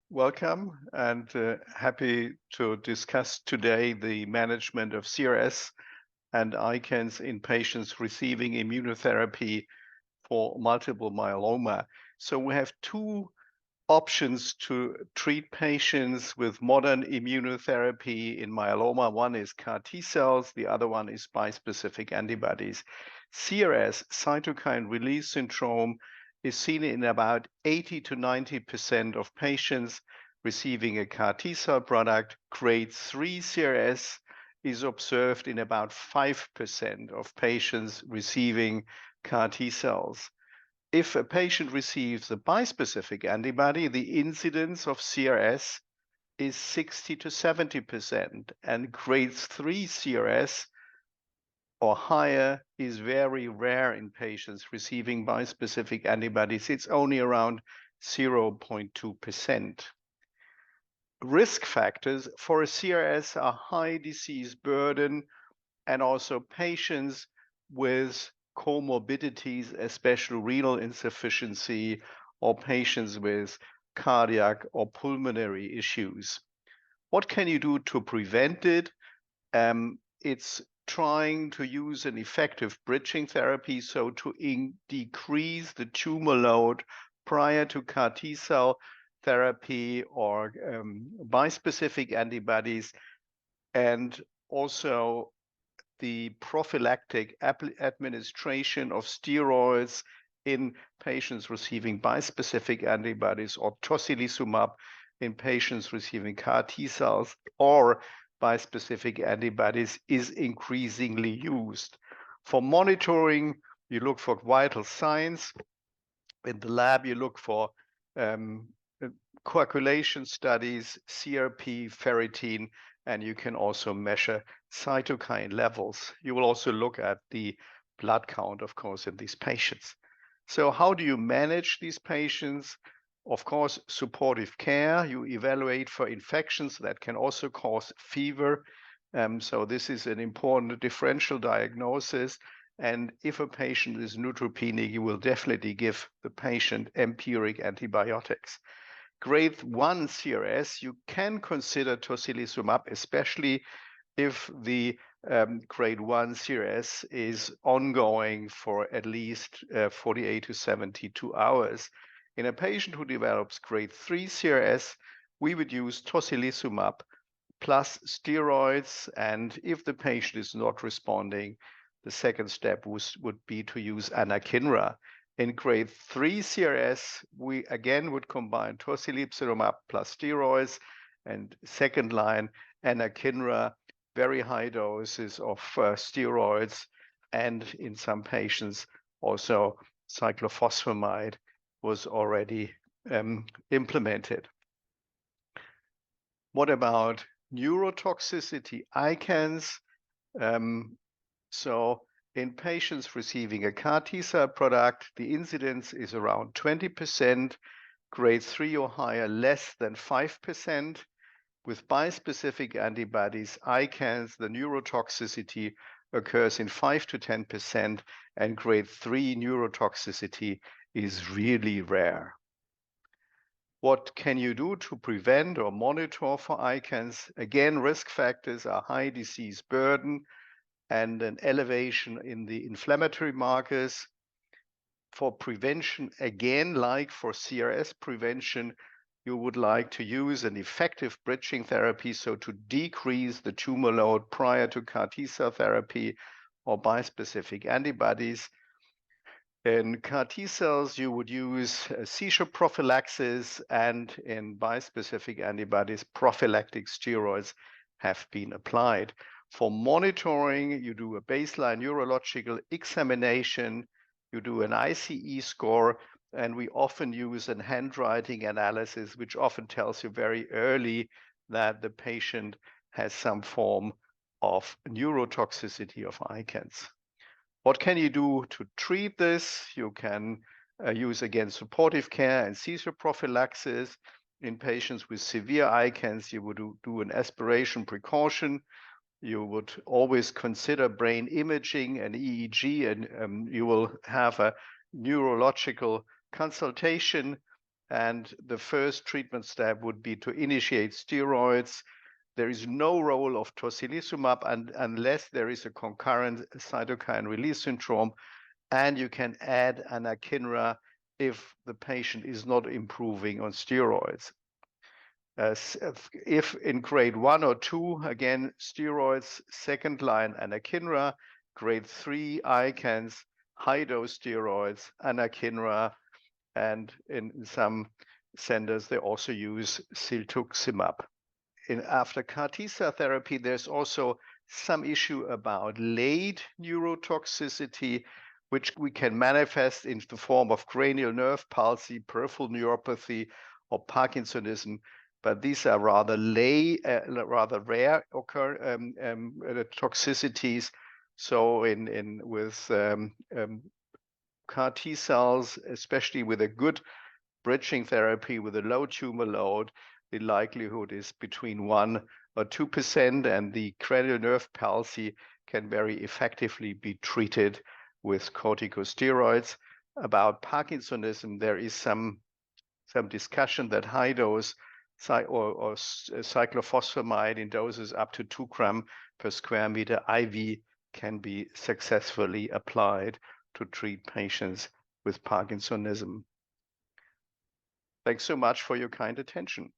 Welcome and happy to discuss today the management of CRS and ICANS in patients receiving immunotherapy for multiple myeloma. So we have two options to treat patients with modern immunotherapy in myeloma. One is CAR T cells, the other one is bispecific antibodies. CRS, cytokine release syndrome, is seen in about 80 to 90% of patients receiving a CAR T cell product. Grade 3 CRS is observed in about 5% of patients receiving CAR T cells. If a patient receives a bispecific antibody, the incidence of CRS is 60 to 70%, and grade 3 CRS or higher is very rare in patients receiving bispecific antibodies. It's only around 0.2%. Risk factors for a CRS are high disease burden and also patients with comorbidities, especially renal insufficiency, or patients with cardiac or pulmonary issues. What can you do to prevent it? It's trying to use an effective bridging therapy, so to decrease the tumor load prior to CAR T cell therapy or bispecific antibodies, and also the prophylactic administration of steroids in patients receiving bispecific antibodies, or tocilizumab in patients receiving CAR T cells or bispecific antibodies, is increasingly used. For monitoring, you look for vital signs. In the lab, you look for coagulation studies, CRP, ferritin, and you can also measure cytokine levels. You will also look at the blood count, of course, in these patients. So how do you manage these patients? Of course, supportive care. You evaluate for infections that can also cause fever. So this is an important differential diagnosis. And if a patient is neutropenic, you will definitely give the patient empiric antibiotics. Grade 1 CRS, you can consider tocilizumab, especially if the grade 1 CRS is ongoing for at least 48 to 72 hours. In a patient who develops grade 3 CRS, we would use tocilizumab plus steroids, and if the patient is not responding, the second step would be to use anakinra. In grade 3 CRS, we again would combine tocilizumab plus steroids, and second line anakinra, very high doses of steroids, and in some patients also cyclophosphamide was already implemented. What about neurotoxicity, ICANS? So in patients receiving a CAR T cell product, the incidence is around 20%, grade 3 or higher, less than 5%. With bispecific antibodies, ICANS, the neurotoxicity occurs in 5 to 10%, and grade 3 neurotoxicity is really rare. What can you do to prevent or monitor for ICANS? Again, risk factors are high disease burden and an elevation in the inflammatory markers. For prevention, again, like for CRS prevention, you would like to use an effective bridging therapy, so to decrease the tumor load prior to CAR T cell therapy or bispecific antibodies. In CAR T cells, you would use seizure prophylaxis, and in bispecific antibodies, prophylactic steroids have been applied. For monitoring, you do a baseline neurological examination, you do an ICE score, and we often use a handwriting analysis, which often tells you very early that the patient has some form of neurotoxicity of ICANS. What can you do to treat this? You can use, again, supportive care and seizure prophylaxis. In patients with severe ICANS, you would do an aspiration precaution. You would always consider brain imaging and EEG, and you will have a neurological consultation. And the first treatment step would be to initiate steroids. There is no role of tocilizumab unless there is a concurrent cytokine release syndrome, and you can add anakinra if the patient is not improving on steroids. If in grade 1 or 2, again, steroids, second line anakinra, grade 3 ICANS, high-dose steroids, anakinra, and in some centers, they also use ciltuximab. After CAR T-cell therapy, there's also some issue about late neurotoxicity, which we can manifest in the form of cranial nerve palsy, peripheral neuropathy, or Parkinsonism. But these are rather rare toxicities. So with CAR T cells, especially with a good bridging therapy with a low tumor load, the likelihood is between 1 or 2%, and the cranial nerve palsy can very effectively be treated with corticosteroids. About Parkinsonism, there is some discussion that high dose or cyclophosphamide in doses up to 2 grams per square meter IV can be successfully applied to treat patients with Parkinsonism. Thanks so much for your kind attention.